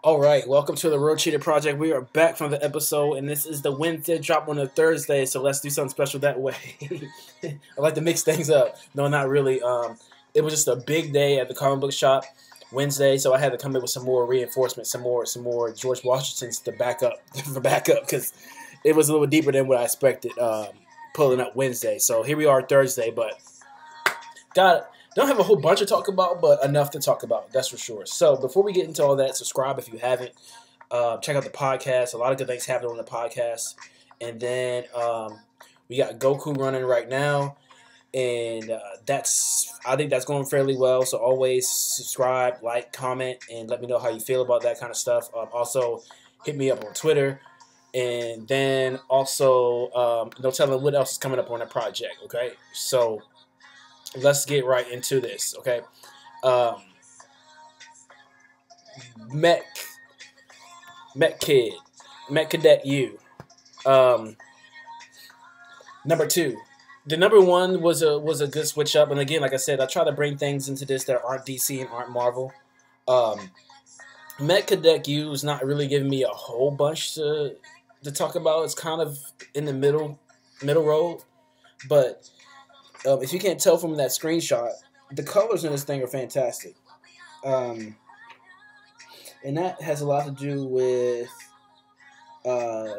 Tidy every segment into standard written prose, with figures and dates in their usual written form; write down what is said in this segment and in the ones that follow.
All right, welcome to the Road Cheetah Project. We are back from the episode, and this is the Wednesday drop on a Thursday, so let's do something special that way. I like to mix things up. No, not really. It was just a big day at the comic book shop Wednesday, so I had to come in with some more reinforcements, some more George Washingtons to back up, because it was a little deeper than what I expected. Pulling up Wednesday, so here we are Thursday, but don't have a whole bunch to talk about, but enough to talk about. That's for sure. So before we get into all that, subscribe if you haven't. Check out the podcast. A lot of good things happen on the podcast. And then we got Goku running right now, and I think that's going fairly well. So always subscribe, like, comment, and let me know how you feel about that kind of stuff. Also, hit me up on Twitter. And then also, no telling what else is coming up on the project. Okay, so let's get right into this, okay? Um, Mech, Mech Kid, Mech Cadet U. Um, number two. The number one was a good switch up, and again, like I said, I try to bring things into this that aren't DC and aren't Marvel. Um, Mech Cadet U is not really giving me a whole bunch to talk about. It's kind of in the middle road, but if you can't tell from that screenshot, the colors in this thing are fantastic. Um, and that has a lot to do with uh,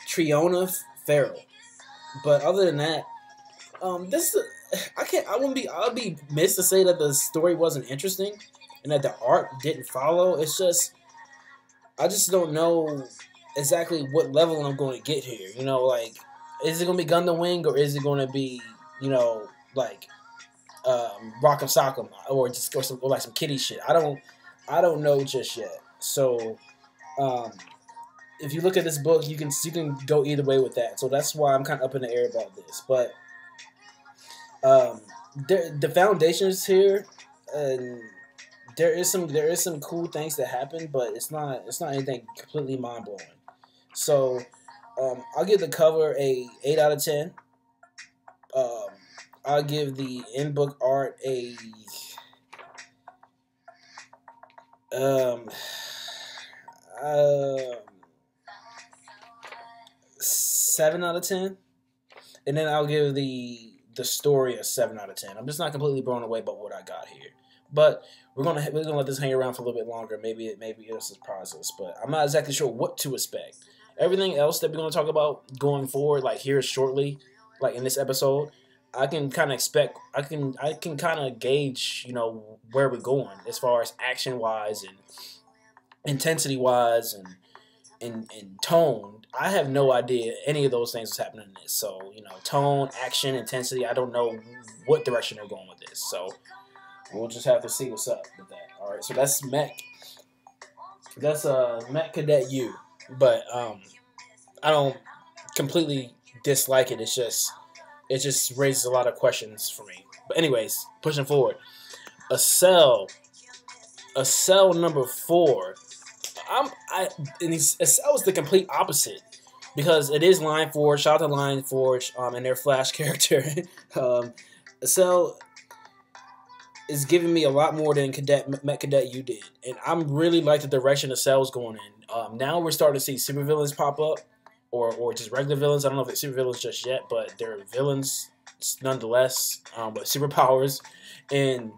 Triona Farrell. But other than that, this I'll be missed to say that the story wasn't interesting and that the art didn't follow. It's just I just don't know exactly what level I'm going to get here. You know, like, is it going to be Gundam Wing or is it going to be, like Rock'em Sock'em or just or like some kitty shit? I don't know just yet. So if you look at this book, you can go either way with that. So that's why I'm kind of up in the air about this. But the foundations here, and there is some cool things that happen, but it's not anything completely mind blowing. So I'll give the cover a 8 out of 10. Um, I'll give the in book art a um, uh, 7 out of 10, and then I'll give the story a 7 out of 10. I'm just not completely blown away by what I got here, but we're gonna let this hang around for a little bit longer. Maybe it'll surprise us, but I'm not exactly sure what to expect. Everything else that we're gonna talk about going forward, like here shortly, like in this episode, I can kind of expect. I can kind of gauge, where we're going as far as action wise and intensity wise and tone. I have no idea any of those things is happening in this. So tone, action, intensity. I don't know what direction they're going with this. So we'll just have to see what's up with that. All right. So that's Mech. That's Mech Cadet U. But I don't completely dislike it. It just raises a lot of questions for me. But anyways, pushing forward. ACCELL number 4. ACCELL is the complete opposite because it is Line Forge. Shout out to Line Forge and their Flash character. ACCELL is giving me a lot more than Mech Cadet U did, and I'm really like the direction ACCELL's going in. Now we're starting to see supervillains pop up, or just regular villains. I don't know if they're supervillains just yet, but they're villains nonetheless, with superpowers, and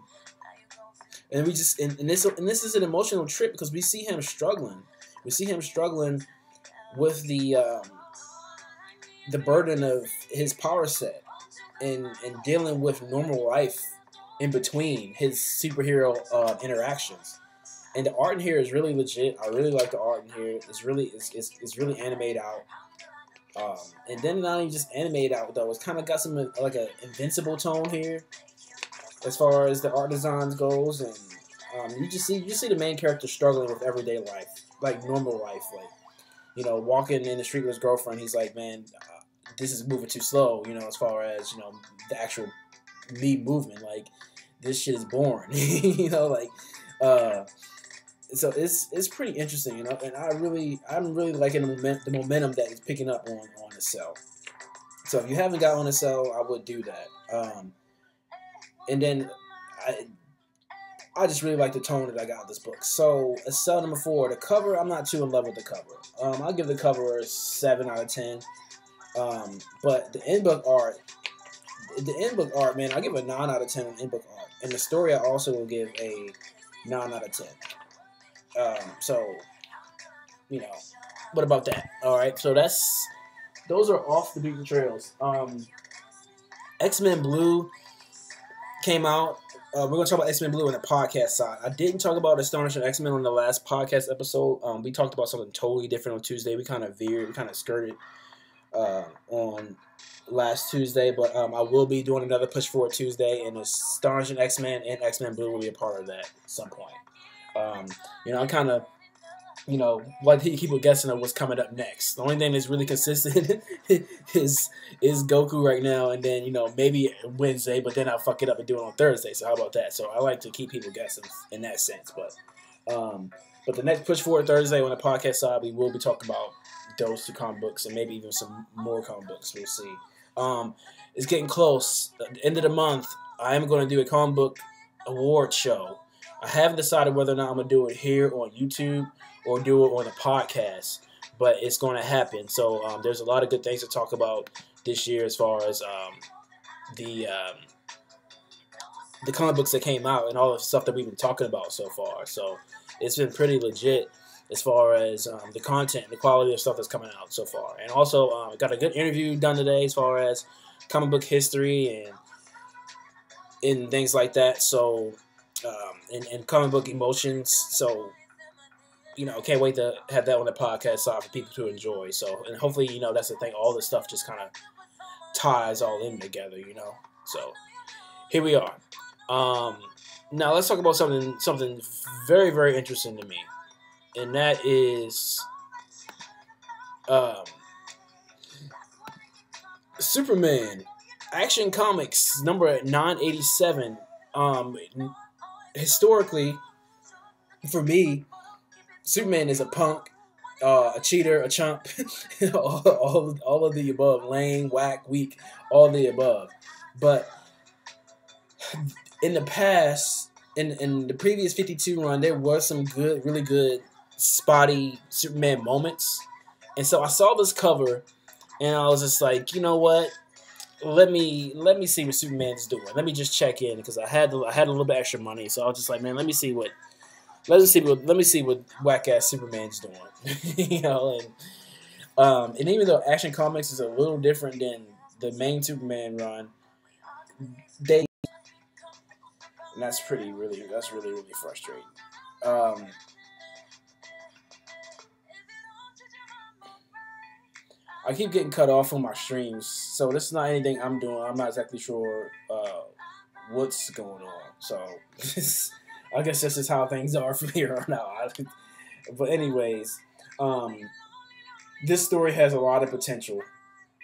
we just and this is an emotional trip because we see him struggling. We see him struggling with the burden of his power set and dealing with normal life in between his superhero interactions. And the art in here is really legit. I really like the art in here. It's really animated out. And then not even just animated out though. It's kind of got some like an invincible tone here as far as the art designs goes, and you see the main character struggling with everyday life, like normal life, like walking in the street with his girlfriend. He's like, man, this is moving too slow. As far as the actual me movement, like this shit is boring. Like so it's pretty interesting, and I'm really liking the momentum that is picking up on ACCELL. So if you haven't got on ACCELL, I would do that. And then I just really like the tone that I got with this book. So, ACCELL number 4, the cover, I'm not too in love with the cover. I'll give the cover a 7 out of 10. But the in-book art, man, I'll give a 9 out of 10 on in-book art. And the story, I also will give a 9 out of 10. So, you know, what about that? All right, so those are off the beaten trails. X-Men Blue came out. We're going to talk about X-Men Blue on the podcast side. I didn't talk about Astonishing X-Men on the last podcast episode. We talked about something totally different on Tuesday. We kind of skirted on last Tuesday, but I will be doing another Push Forward Tuesday, and Astonishing X-Men and X-Men Blue will be a part of that at some point. I'm kind of, like people guessing of what's coming up next. The only thing that's really consistent is Goku right now, and then maybe Wednesday, but then I'll fuck it up and do it on Thursday. So how about that? So I like to keep people guessing in that sense. But the next Push Forward Thursday on the podcast side, we will be talking about those 2 comic books and maybe even some more comic books. We'll see. It's getting close. At the end of the month, I am going to do a comic book award show. I haven't decided whether or not I'm going to do it here on YouTube or do it on the podcast, but it's going to happen. So there's a lot of good things to talk about this year as far as the comic books that came out and all the stuff that we've been talking about so far. So it's been pretty legit as far as the content, the quality of stuff that's coming out so far. And also got a good interview done today as far as comic book history and things like that. So and comic book emotions. So can't wait to have that on the podcast side for people to enjoy. So, and hopefully, that's the thing. All this stuff just kind of ties all in together, So, here we are. Now let's talk about something very, very interesting to me, and that is Superman Action Comics number 987. Historically, for me, Superman is a punk, a cheater, a chump, all of the above, lame, whack, weak, all the above. But in the past, in the previous 52 run, there was some good, really good, spotty Superman moments. And so I saw this cover, and I was just like, you know what? Let me see what Superman's doing. Let me just check in because I had a little bit extra money, so I was just like, man, let me see what whack ass Superman's doing. And even though Action Comics is a little different than the main Superman run, and that's really frustrating. I keep getting cut off on my streams, so this is not anything I'm doing. I'm not exactly sure what's going on. So I guess this is how things are from here on out. But anyways, this story has a lot of potential,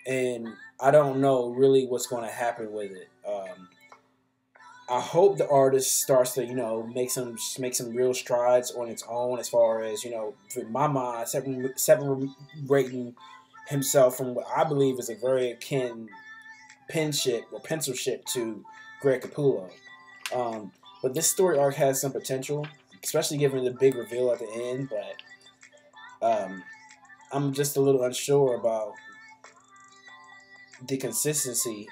and I don't know really what's going to happen with it. I hope the artist starts to make some real strides on its own as far as in my mind separating himself from what I believe is a very akin pencilship to Greg Capullo. But this story arc has some potential, especially given the big reveal at the end. But I'm just a little unsure about the consistency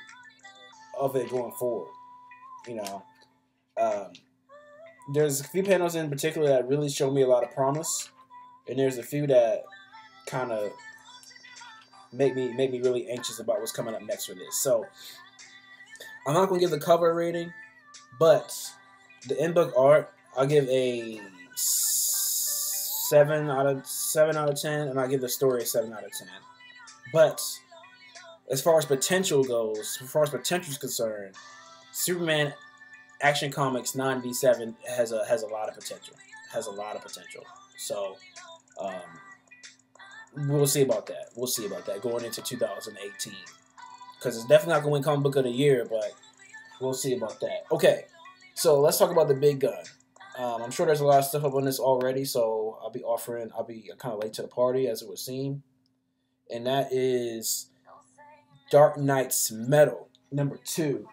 of it going forward. There's a few panels in particular that really show me a lot of promise, and there's a few that kind of make me really anxious about what's coming up next with this. So I'm not gonna give the cover a rating, but the in-book art I'll give a 7 out of 10, and I'll give the story a 7 out of 10. But as far as potential goes, as far as potential is concerned, Superman Action Comics 987 has a lot of potential. So we'll see about that. Going into 2018, because it's definitely not going to win Comic Book of the Year, but we'll see about that. Okay, so let's talk about the big gun. I'm sure there's a lot of stuff up on this already, so I'll be kind of late to the party, as it would seem. And that is Dark Knight's Metal, number 2.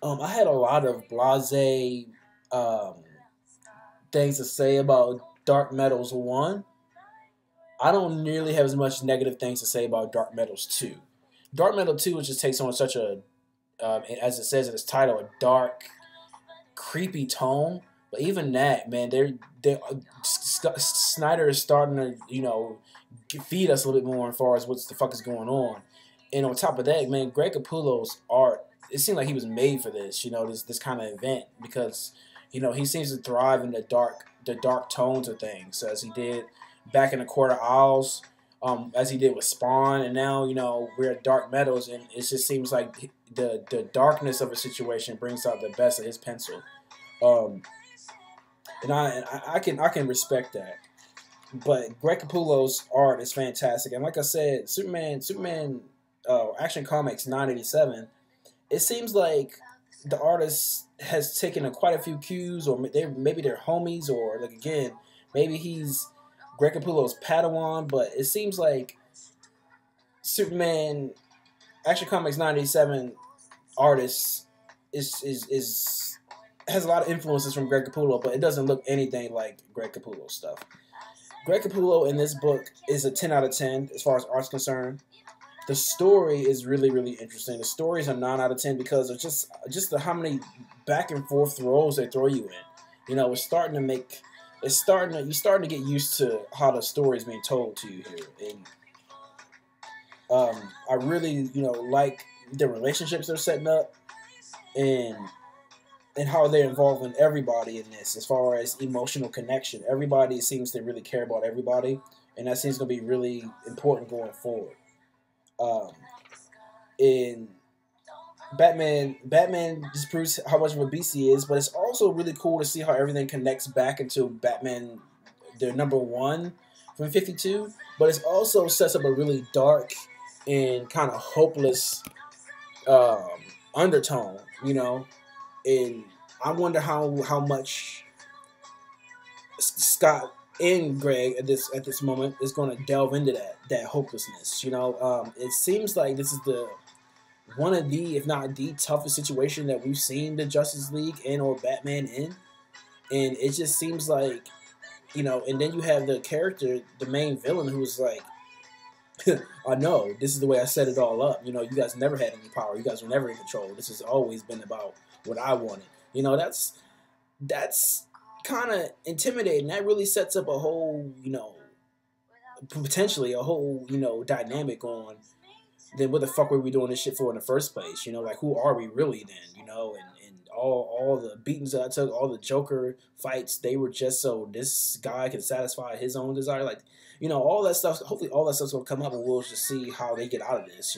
I had a lot of blasé um, things to say about Dark Metals 1. I don't nearly have as much negative things to say about Dark Metals 2. Dark Metal 2 just takes on such a, as it says in its title, a dark, creepy tone. But even that, man, Snyder is starting to, feed us a little bit more as far as what the fuck is going on. And on top of that, man, Greg Capullo's art, it seemed like he was made for this, this kind of event, because, he seems to thrive in the dark tones of things, as he did back in the Court of Owls, as he did with Spawn, and now, we're at Dark Metals, and it just seems like the darkness of a situation brings out the best of his pencil. And I can respect that. But Greg Capullo's art is fantastic, and like I said, Superman, Action Comics 987. It seems like the artist has taken quite a few cues, or maybe they're homies, or like again, maybe he's Greg Capullo's Padawan. But it seems like Superman, Action Comics 987 artist has a lot of influences from Greg Capullo, but it doesn't look anything like Greg Capullo stuff. Greg Capullo in this book is a 10 out of 10 as far as art's concerned. The story is really, really interesting. The story is a 9 out of 10 because of just how many back and forth throws they throw you in. You're starting to get used to how the story is being told to you here. And I really, like the relationships they're setting up, and how they're involving everybody in this as far as emotional connection. Everybody seems to really care about everybody, and that seems to be really important going forward. In Batman just proves how much of a beast he is, but it's also really cool to see how everything connects back into Batman, the #1 from 52, but it also sets up a really dark and kind of hopeless undertone, and I wonder how much Scott and Greg at this moment is going to delve into that hopelessness. It seems like this is one of the, if not the toughest situation that we've seen the Justice League and or Batman in, and it just seems like, and then you have the character, the main villain, who's like, I know this is the way I set it all up. You guys never had any power. You guys were never in control. This has always been about what I wanted. That's kind of intimidating. That really sets up a whole, potentially a whole, dynamic on then what the fuck were we doing this shit for in the first place? Like, who are we really then? And all the beatings that I took, all the Joker fights, they were just so this guy can satisfy his own desire. Like, all that stuff. Hopefully, all that stuff's gonna come up, and we'll just see how they get out of this.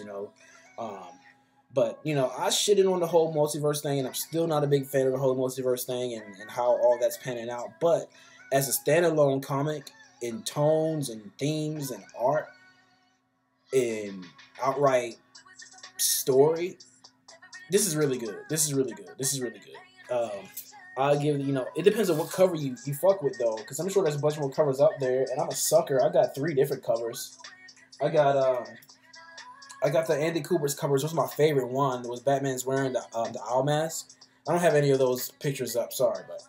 But I shitted on the whole multiverse thing, and I'm still not a big fan of the whole multiverse thing and how all that's panning out. But as a standalone comic, in tones and themes and art and outright story, this is really good. This is really good. I'll give it depends on what cover you fuck with though, because I'm sure there's a bunch more covers out there, and I'm a sucker. I got 3 different covers. I got the Andy Cooper's covers. What's my favorite one? It was Batman's wearing the owl mask. I don't have any of those pictures up, sorry, but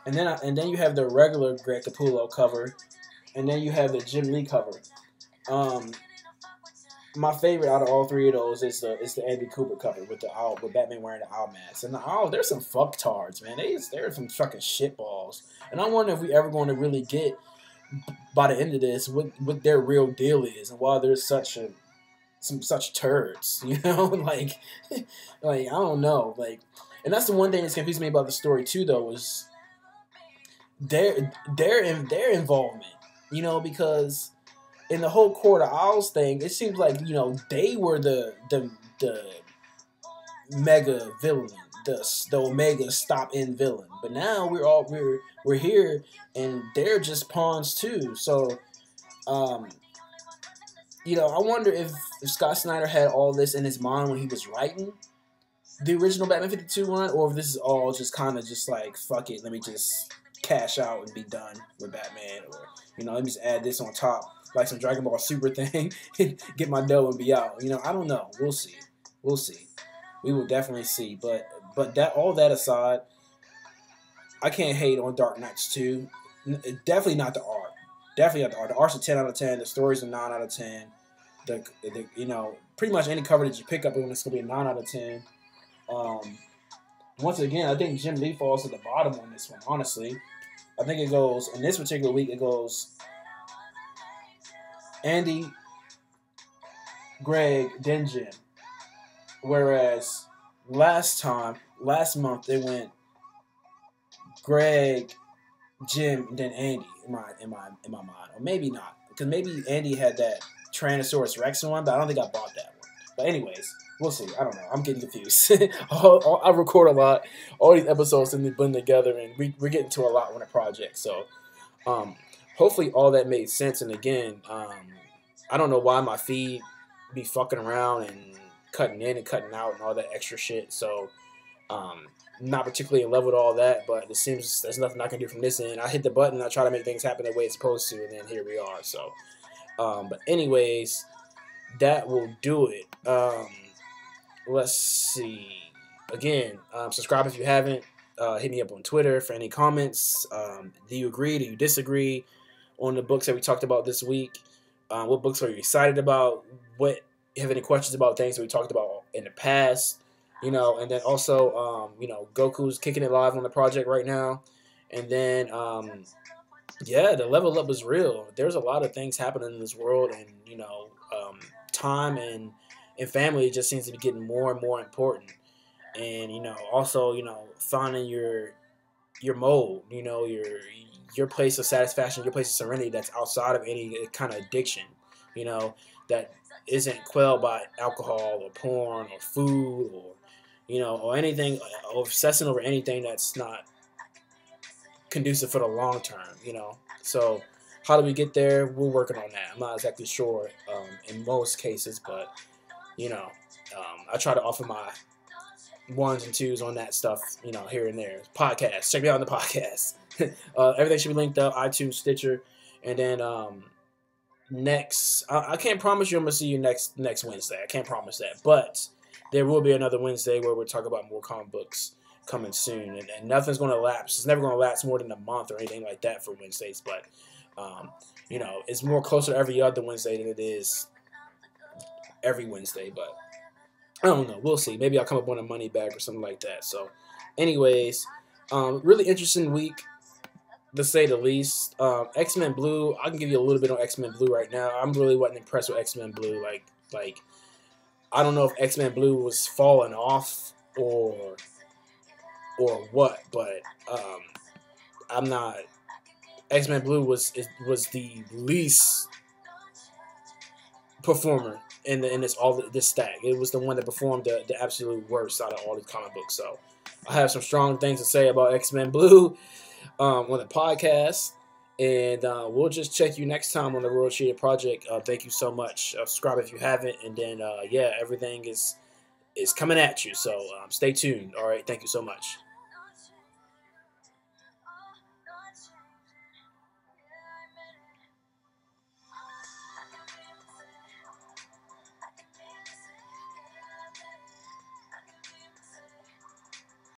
and then you have the regular Greg Capullo cover, and then you have the Jim Lee cover. My favorite out of all 3 of those is the Andy Cooper cover with the owl, with Batman wearing the owl mask. And the owl, there's some fucktards, man. They're some fucking shitballs. And I wonder if we ever going to really get by the end of this what their real deal is, and why there's such turds, like I don't know, and that's the one thing that's confused me about the story too, though, is their involvement, because in the whole Court of Owls thing, it seems like they were the mega villain, the Omega stop-in villain, but now we're here and they're just pawns too. So I wonder if Scott Snyder had all this in his mind when he was writing the original Batman 52 run, or if this is all just kind of just like, fuck it, let me just cash out and be done with Batman, or let me just add this on top like some Dragon Ball Super thing, get my dough and be out. I don't know. We'll see. We will definitely see. But that, all that aside, I can't hate on Dark Knights 2. Definitely not the art. Definitely not the art. The art's a 10 out of 10. The story's a 9 out of 10. You know, pretty much any cover that you pick up, it's gonna be a 9 out of 10. Once again, I think Jim Lee falls at the bottom on this one. Honestly, I think it goes in this particular week. It goes Andy, Greg, then Jim. Whereas last month, it went Greg, Jim, then Andy in my mind, or maybe not, because maybe Andy had that Tyrannosaurus Rex one, but I don't think I bought that one. But anyways, we'll see. I don't know. I'm getting confused. I record a lot. All these episodes and they blend together, and we're getting to a lot on a project. So, hopefully all that made sense. And again, I don't know why my feed be fucking around and cutting in and cutting out and all that extra shit. So, not particularly in love with all that, but it seems there's nothing I can do from this end. I hit the button, I try to make things happen the way it's supposed to, and then here we are. So, but anyways, that will do it. Let's see. Again, subscribe if you haven't. Hit me up on Twitter for any comments. Do you agree? Do you disagree on the books that we talked about this week? What books are you excited about? What have any questions about things that we talked about in the past? You know, and then also, you know, Goku's kicking it live on the project right now. And then, yeah, the level up is real. There's a lot of things happening in this world, and, you know, time and family just seems to be getting more and more important. And, you know, also, you know, finding your mode, you know, your place of satisfaction, your place of serenity that's outside of any kind of addiction, you know, that isn't quelled by alcohol or porn or food or, you know, or anything, or obsessing over anything that's not conducive for the long term, you know. So how do we get there? We're working on that. I'm not exactly sure in most cases, but, you know, I try to offer my ones and twos on that stuff, you know, here and there. Podcast. Check me out on the podcast. Everything should be linked up, iTunes, Stitcher, and then next, I can't promise you I'm going to see you next Wednesday. I can't promise that, but there will be another Wednesday where we'll talk about more comic books coming soon, and nothing's going to lapse. It's never going to lapse more than a month or anything like that for Wednesdays, but, you know, it's more closer to every other Wednesday than it is every Wednesday, but I don't know. We'll see. Maybe I'll come up on a money bag or something like that. So, anyways, really interesting week, to say the least. X-Men Blue, I can give you a little bit on X-Men Blue right now. I'm really wasn't impressed with X-Men Blue. Like, I don't know if X-Men Blue was falling off or what, but I'm not. X-Men Blue was the least performer in this stack. It was the one that performed the absolute worst out of all these comic books. So I have some strong things to say about X-Men Blue on the podcast, and we'll just check you next time on the World CHEETAH Project. Thank you so much. Subscribe if you haven't, and then yeah, everything is coming at you. So stay tuned. All right, thank you so much.